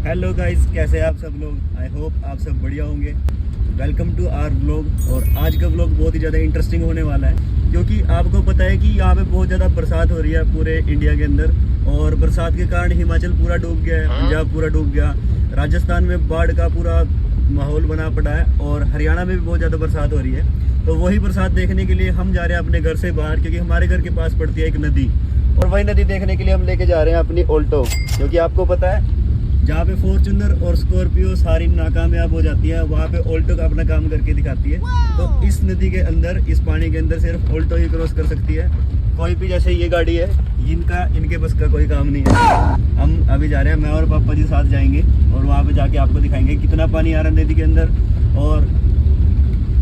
Hello guys, कैसे हैं आप सब लोग। आई होप आप सब बढ़िया होंगे। Welcome to our vlog. और आज का व्लॉग बहुत ही ज़्यादा इंटरेस्टिंग होने वाला है, क्योंकि आपको पता है कि यहाँ पे बहुत ज़्यादा बरसात हो रही है पूरे इंडिया के अंदर। और बरसात के कारण हिमाचल पूरा डूब गया है, पंजाब पूरा डूब गया, राजस्थान में बाढ़ का पूरा माहौल बना पड़ा है, और हरियाणा में भी बहुत ज़्यादा बरसात हो रही है। तो वही बरसात देखने के लिए हम जा रहे हैं अपने घर से बाहर, क्योंकि हमारे घर के पास पड़ती है एक नदी। और वही नदी देखने के लिए हम लेके जा रहे हैं अपनी ऑल्टो, क्योंकि आपको पता है जहाँ पे फॉर्च्यूनर और स्कॉर्पियो सारी नाकामयाब हो जाती है, वहाँ पे ऑल्टो का अपना काम करके दिखाती है। तो इस नदी के अंदर, इस पानी के अंदर सिर्फ ऑल्टो ही क्रॉस कर सकती है। कोई भी, जैसे ये गाड़ी है, इनके बस का कोई काम नहीं है। हम अभी जा रहे हैं, मैं और पापा जी साथ जाएंगे, और वहाँ पे जाके आपको दिखाएंगे कितना पानी आ रहा है नदी के अंदर। और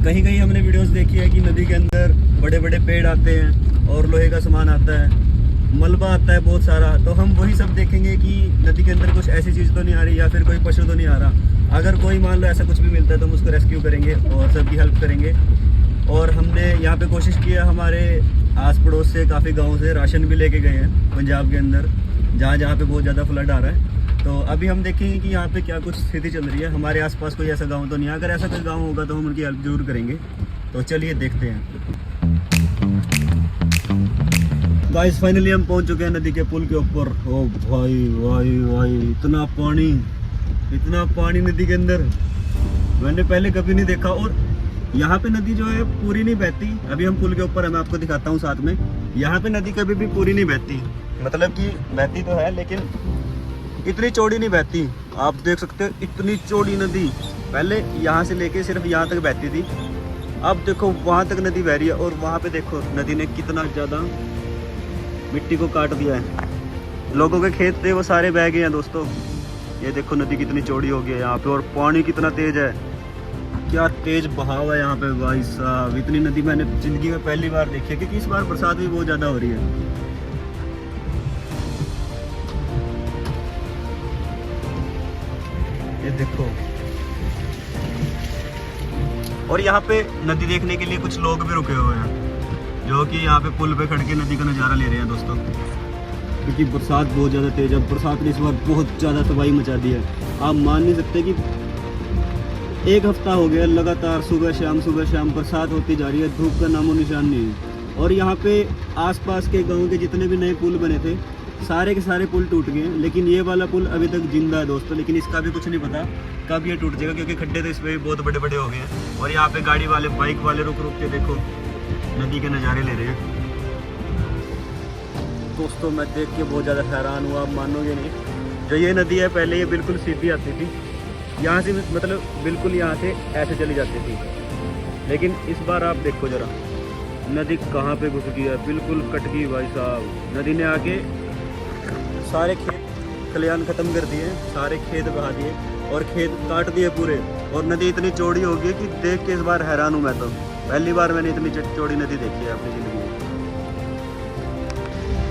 कहीं कहीं हमने वीडियोस देखी है कि नदी के अंदर बड़े बड़े पेड़ आते हैं और लोहे का सामान आता है, मलबा आता है बहुत सारा। तो हम वही सब देखेंगे कि नदी के अंदर कुछ ऐसी चीज़ तो नहीं आ रही, या फिर कोई पशु तो नहीं आ रहा। अगर कोई मान लो ऐसा कुछ भी मिलता है तो हम उसको रेस्क्यू करेंगे और सबकी हेल्प करेंगे। और हमने यहाँ पे कोशिश की है, हमारे आस पड़ोस से काफ़ी गाँव से राशन भी लेके गए हैं पंजाब के अंदर, जहाँ जहाँ पे बहुत ज़्यादा फ्लड आ रहा है। तो अभी हम देखेंगे कि यहाँ पे क्या कुछ स्थिति चल रही है। हमारे आसपास कोई ऐसा गांव तो नहीं है, अगर ऐसा कोई गांव होगा तो हम उनकी हेल्प जरूर करेंगे। तो चलिए देखते हैं। गाइस, फाइनली हम पहुंच चुके हैं नदी के पुल के ऊपर। ओ भाई भाई भाई, इतना पानी नदी के अंदर मैंने पहले कभी नहीं देखा। और यहाँ पे नदी जो है पूरी नहीं बहती। अभी हम पुल के ऊपर है, मैं आपको दिखाता हूँ साथ में। यहाँ पे नदी कभी भी पूरी नहीं बहती, मतलब कि बहती तो है लेकिन इतनी चौड़ी नहीं बहती। आप देख सकते हो इतनी चौड़ी नदी। पहले यहाँ से लेके सिर्फ यहाँ तक बहती थी, अब देखो वहाँ तक नदी बह रही है। और वहाँ पे देखो नदी ने कितना ज़्यादा मिट्टी को काट दिया है। लोगों के खेत थे वो सारे बह गए हैं दोस्तों। ये देखो नदी कितनी चौड़ी हो गई है यहाँ पे, और पानी कितना तेज है। क्या तेज बहाव है यहाँ पे भाई साहब। इतनी नदी मैंने ज़िंदगी में पहली बार देखी है, क्योंकि इस बार बरसात भी बहुत ज़्यादा हो रही है। ये देखो, और यहाँ पे नदी देखने के लिए कुछ लोग भी रुके हुए हैं, जो कि यहाँ पे पुल पे खड़ के नदी का नज़ारा ले रहे हैं दोस्तों। क्योंकि बरसात बहुत ज़्यादा तेज है। बरसात ने इस बार बहुत ज़्यादा तबाही मचा दी है। आप मान नहीं सकते कि एक हफ्ता हो गया लगातार सुबह शाम बरसात होती जा रही है, धूप का नामो निशान नहीं है। और यहाँ पे आसपास के गाँव के जितने भी नए पुल बने थे, सारे के सारे पुल टूट गए हैं, लेकिन ये वाला पुल अभी तक जिंदा है दोस्तों। लेकिन इसका भी कुछ नहीं पता कब ये टूट जाएगा, क्योंकि खड्डे तो इसमें भी बहुत बड़े बड़े हो गए हैं। और यहाँ पे गाड़ी वाले, बाइक वाले रुक रुक के देखो नदी के नज़ारे ले रहे हैं दोस्तों। मैं देख के बहुत ज़्यादा हैरान हुआ, आप मानोगे नहीं। जो ये नदी है पहले ये बिल्कुल सीधी आती थी, यहाँ से मतलब बिल्कुल यहाँ से ऐसे चली जाती थी। लेकिन इस बार आप देखो ज़रा नदी कहाँ पे घुस गई है, बिल्कुल कट गई भाई साहब। नदी ने आके सारे खेत खलियान ख़त्म कर दिए, सारे खेत बहा दिए और खेत काट दिए पूरे। और नदी इतनी चौड़ी हो गई कि देख के इस बार हैरान हूँ मैं तो। पहली बार मैंने इतनी चौड़ी नदी देखी है अपनी ज़िंदगी में।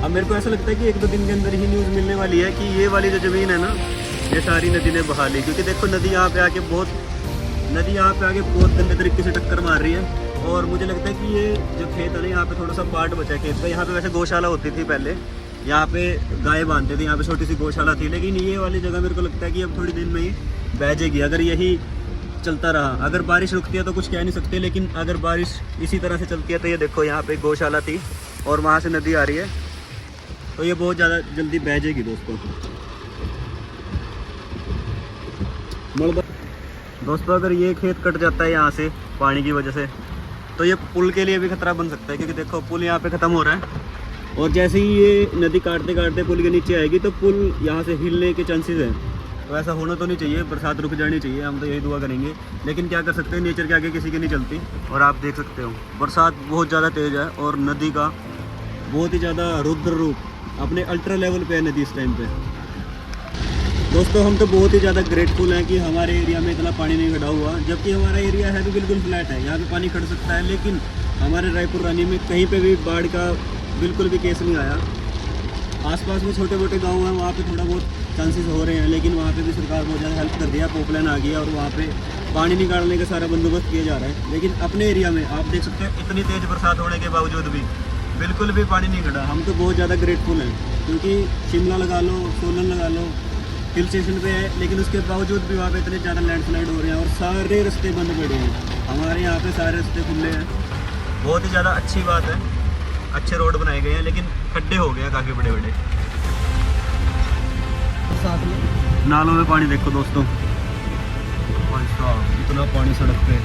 अब मेरे को ऐसा लगता है कि 1-2 दिन के अंदर ही न्यूज़ मिलने वाली है कि ये वाली जो ज़मीन है ना, ये सारी नदी ने बहा ली। क्योंकि देखो नदी यहाँ पे आके बहुत गंदे तरीके से टक्कर मार रही है। और मुझे लगता है कि ये जो खेत है ना, यहाँ पे थोड़ा सा पार्ट बचा है खेत का। यहाँ पे वैसे गौशाला होती थी पहले, यहाँ पे गाय बांधते थे, यहाँ पे छोटी सी गौशाला थी। लेकिन ये वाली जगह मेरे को लगता है कि अब थोड़ी दिन में ही बह जाएगी, अगर यही चलता रहा। अगर बारिश रुकती है तो कुछ कह नहीं सकते, लेकिन अगर बारिश इसी तरह से चलती है तो ये देखो यहाँ पे गौशाला थी और वहाँ से नदी आ रही है, तो ये बहुत ज़्यादा जल्दी बह जाएगी दोस्तों। अगर ये खेत कट जाता है यहाँ से पानी की वजह से, तो ये पुल के लिए भी खतरा बन सकता है। क्योंकि देखो पुल यहाँ पे ख़त्म हो रहा है, और जैसे ही ये नदी काटते काटते पुल के नीचे आएगी तो पुल यहाँ से हिलने के चांसेस हैं। तो ऐसा होना तो नहीं चाहिए, बरसात रुक जानी चाहिए, हम तो यही दुआ करेंगे। लेकिन क्या कर सकते हैं, नेचर के आगे किसी की नहीं चलती। और आप देख सकते हो बरसात बहुत ज़्यादा तेज़ है, और नदी का बहुत ही ज़्यादा रुद्र रूप अपने अल्ट्रा लेवल पे है नदी इस टाइम पे दोस्तों। हम तो बहुत ही ज़्यादा ग्रेटफुल हैं कि हमारे एरिया में इतना पानी नहीं खड़ा हुआ, जबकि हमारा एरिया है भी बिल्कुल फ्लैट है, यहाँ पे पानी खड़ सकता है। लेकिन हमारे रायपुर रानी में कहीं पे भी बाढ़ का बिल्कुल भी केस नहीं आया। आसपास में छोटे मोटे गांव हैं, वहाँ पे थोड़ा बहुत चांसेस हो रहे हैं, लेकिन वहाँ पे भी सरकार बहुत ज़्यादा हेल्प कर दिया, पोपलाइन आ गया और वहाँ पे पानी निकालने का सारा बंदोबस्त किया जा रहा है। लेकिन अपने एरिया में आप देख सकते हैं इतनी तेज़ बरसात होने के बावजूद भी बिल्कुल भी पानी नहीं खड़ा। हम तो बहुत ज़्यादा ग्रेटफुल हैं, क्योंकि शिमला लगा लो, सोलन लगा लो, हिल स्टेशन पे है, लेकिन उसके बावजूद भी वहाँ पे इतने ज़्यादा लैंडस्लाइड हो रहे हैं और सारे रास्ते बंद पड़े हैं। हमारे यहाँ पे सारे रास्ते खुले हैं। बहुत ही ज़्यादा अच्छी बात है, अच्छे रोड बनाए गए हैं, लेकिन खड्डे हो गए हैं काफ़ी बड़े बड़े। साथ में नालों में पानी देखो दोस्तों, भाई साहब इतना पानी सड़क पे।